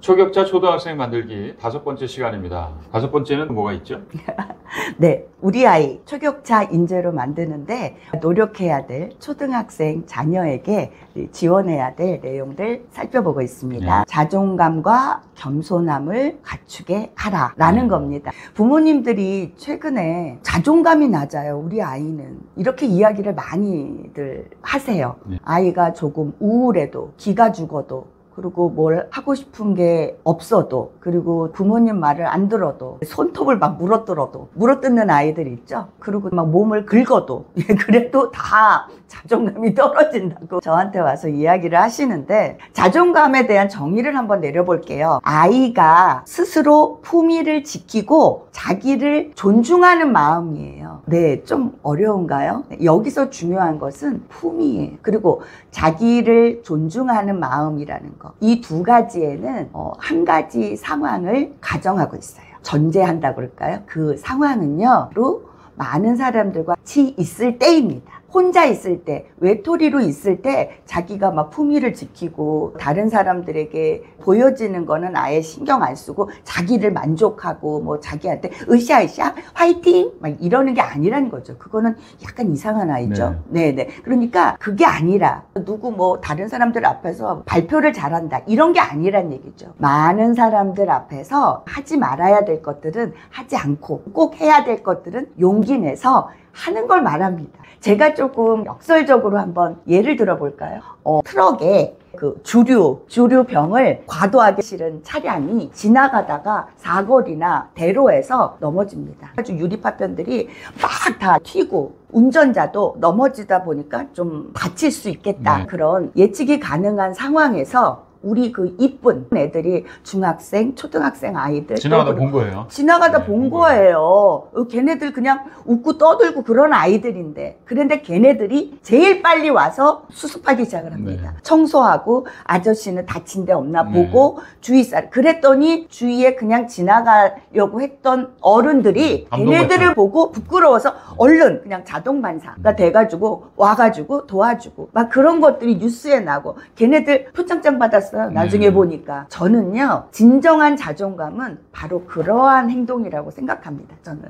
초격자 초등학생 만들기 5번째 시간입니다. 5번째는 뭐가 있죠? 네, 우리 아이 초격자 인재로 만드는데 노력해야 될 초등학생 자녀에게 지원해야 될 내용들 살펴보고 있습니다. 네. 자존감과 겸손함을 갖추게 하라라는 겁니다. 부모님들이 최근에 자존감이 낮아요, 우리 아이는. 이렇게 이야기를 많이들 하세요. 네. 아이가 조금 우울해도, 기가 죽어도, 그리고 뭘 하고 싶은 게 없어도, 그리고 부모님 말을 안 들어도, 손톱을 막 물어뜯는 아이들 있죠? 그리고 막 몸을 긁어도, 그래도 다 자존감이 떨어진다고 저한테 와서 이야기를 하시는데, 자존감에 대한 정의를 한번 내려볼게요. 아이가 스스로 품위를 지키고 자기를 존중하는 마음이에요. 네, 좀 어려운가요? 여기서 중요한 것은 품위예요. 그리고 자기를 존중하는 마음이라는 거. 이 두 가지에는 한 가지 상황을 가정하고 있어요. 전제한다고 그럴까요? 그 상황은요, 많은 사람들과 같이 있을 때입니다. 혼자 있을 때, 외톨이로 있을 때 자기가 막 품위를 지키고 다른 사람들에게 보여지는 거는 아예 신경 안 쓰고 자기를 만족하고 뭐 자기한테 으쌰으쌰 화이팅 막 이러는 게 아니라는 거죠. 그거는 약간 이상한 아이죠. 네네. 그러니까 그게 아니라 누구 뭐 다른 사람들 앞에서 발표를 잘한다 이런 게 아니란 얘기죠. 많은 사람들 앞에서 하지 말아야 될 것들은 하지 않고 꼭 해야 될 것들은 용기 내서 하는 걸 말합니다. 제가 조금 역설적으로 한번 예를 들어볼까요? 트럭에 그 주류병을 과도하게 실은 차량이 지나가다가 사거리나 대로에서 넘어집니다. 아주 유리파편들이 막 다 튀고 운전자도 넘어지다 보니까 좀 다칠 수 있겠다. 네. 그런 예측이 가능한 상황에서 우리 그 이쁜 애들이 중학생, 초등학생 아이들 지나가다 본 거예요. 지나가다 본 거예요. 걔네들 그냥 웃고 떠들고 그런 아이들인데, 그런데 걔네들이 제일 빨리 와서 수습하기 시작을 합니다. 네. 청소하고 아저씨는 다친 데 없나 보고 주위살. 그랬더니 주위에 그냥 지나가려고 했던 어른들이 걔네들을 보고 부끄러워서 얼른 그냥 자동 반사가 돼가지고 와가지고 도와주고 막 그런 것들이 뉴스에 나고 걔네들 표창장 받았어요. 나중에 보니까. 저는요, 진정한 자존감은 바로 그러한 행동이라고 생각합니다. 저는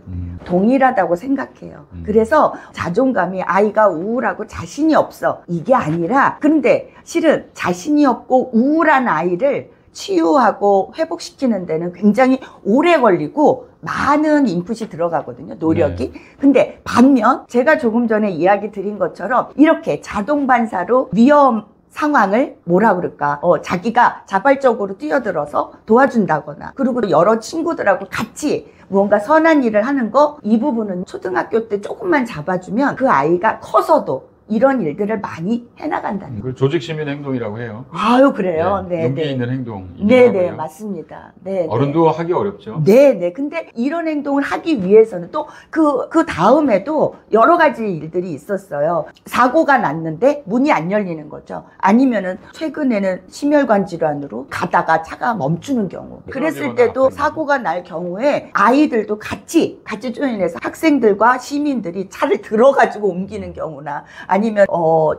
동일하다고 생각해요. 그래서 자존감이 아이가 우울하고 자신이 없어 이게 아니라, 그런데 실은 자신이 없고 우울한 아이를 치유하고 회복시키는 데는 굉장히 오래 걸리고 많은 인풋이 들어가거든요, 노력이. 네. 근데 반면 제가 조금 전에 이야기 드린 것처럼 이렇게 자동 반사로 위험 상황을 뭐라 그럴까, 자기가 자발적으로 뛰어들어서 도와준다거나, 그리고 여러 친구들하고 같이 무언가 선한 일을 하는 거, 이 부분은 초등학교 때 조금만 잡아주면 그 아이가 커서도 이런 일들을 많이 해나간다는 그 조직시민 행동이라고 해요. 아유, 그래요. 네, 용기 네. 있는 행동. 네네, 맞습니다. 네. 어른도 하기 어렵죠. 네네. 근데 이런 행동을 하기 위해서는 또 그 다음에도 여러 가지 일들이 있었어요. 사고가 났는데 문이 안 열리는 거죠. 아니면은 최근에는 심혈관 질환으로 가다가 차가 멈추는 경우. 그랬을 때도 사고가 날 경우에 아이들도 같이 조인해서 학생들과 시민들이 차를 들어가지고 옮기는 경우나, 아니면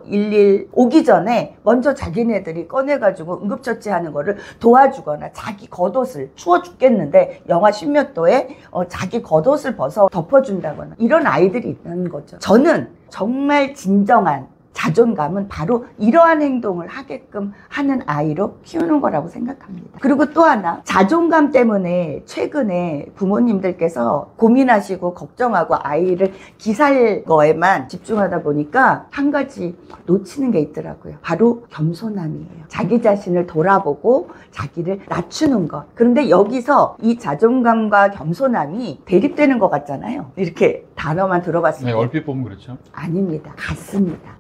112 오기 전에 먼저 자기네들이 꺼내가지고 응급처치하는 거를 도와주거나, 자기 겉옷을 추워 죽겠는데 영하 10몇 도에 자기 겉옷을 벗어 덮어준다거나, 이런 아이들이 있는 거죠. 저는 정말 진정한 자존감은 바로 이러한 행동을 하게끔 하는 아이로 키우는 거라고 생각합니다. 그리고 또 하나, 자존감 때문에 최근에 부모님들께서 고민하시고 걱정하고 아이를 기살 거에만 집중하다 보니까 한 가지 놓치는 게 있더라고요. 바로 겸손함이에요. 자기 자신을 돌아보고 자기를 낮추는 것. 그런데 여기서 이 자존감과 겸손함이 대립되는 것 같잖아요. 이렇게 단어만 들어봤을 때. 네, 얼핏 보면 그렇죠. 아닙니다. 같습니다.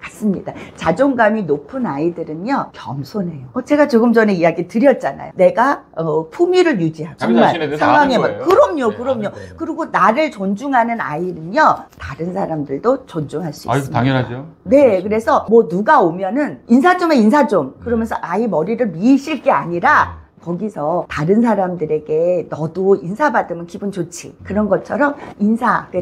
자존감이 높은 아이들은요, 겸손해요. 제가 조금 전에 이야기 드렸잖아요. 내가 품위를 유지하고 정말 상황에만. 그럼요. 그리고 나를 존중하는 아이는요, 다른 사람들도 존중할 수 있습니다. 당연하죠. 네, 그래서 뭐 누가 오면은 인사 좀 해, 인사 좀. 그러면서 아이 머리를 미실 게 아니라 거기서 다른 사람들에게 너도 인사받으면 기분 좋지. 그런 것처럼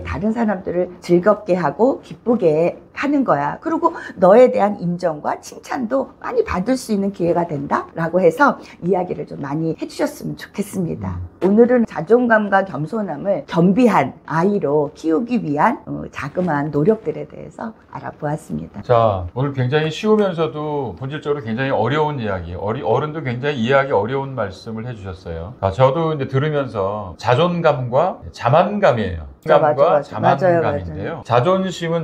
다른 사람들을 즐겁게 하고 기쁘게 하는 거야. 그리고 너에 대한 인정과 칭찬도 많이 받을 수 있는 기회가 된다라고 해서 이야기를 좀 많이 해주셨으면 좋겠습니다. 오늘은 자존감과 겸손함을 겸비한 아이로 키우기 위한 자그마한 노력들에 대해서 알아보았습니다. 자, 오늘 굉장히 쉬우면서도 본질적으로 굉장히 어려운 이야기, 어른도 굉장히 이해하기 어려운 말씀을 해주셨어요. 저도 이제 들으면서 자존감과 자만감이에요. 자존감과 자만감인데요.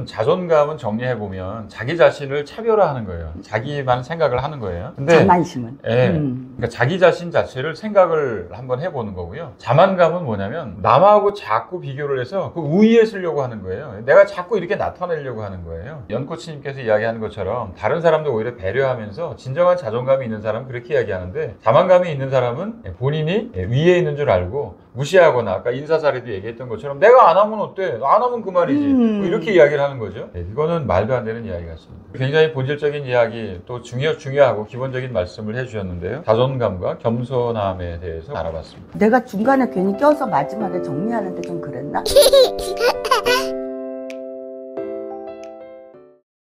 자존감은 정리해보면 자기 자신을 차별화하는 거예요. 자기만 생각을 하는 거예요. 근데 자만심은. 예, 그러니까 자기 자신 자체를 생각을 한번 해보는 거고요. 자만감은 뭐냐면 남하고 자꾸 비교를 해서 그 우위에 쓰려고 하는 거예요. 내가 자꾸 이렇게 나타내려고 하는 거예요. 연코치님께서 이야기하는 것처럼 다른 사람들 오히려 배려하면서 진정한 자존감이 있는 사람은 그렇게 이야기하는데, 자만감이 있는 사람은 본인이 위에 있는 줄 알고 무시하거나, 아까 인사사례도 얘기했던 것처럼 내가 안 하면 어때? 안 하면 그 말이지. 뭐 이렇게 이야기를 하는 거죠. 이거는 말도 안 되는 이야기 같습니다. 굉장히 본질적인 이야기, 또 중요하고 기본적인 말씀을 해주셨는데요. 자존감과 겸손함에 대해서 알아봤습니다. 내가 중간에 괜히 껴서 마지막에 정리하는데 좀 그랬나?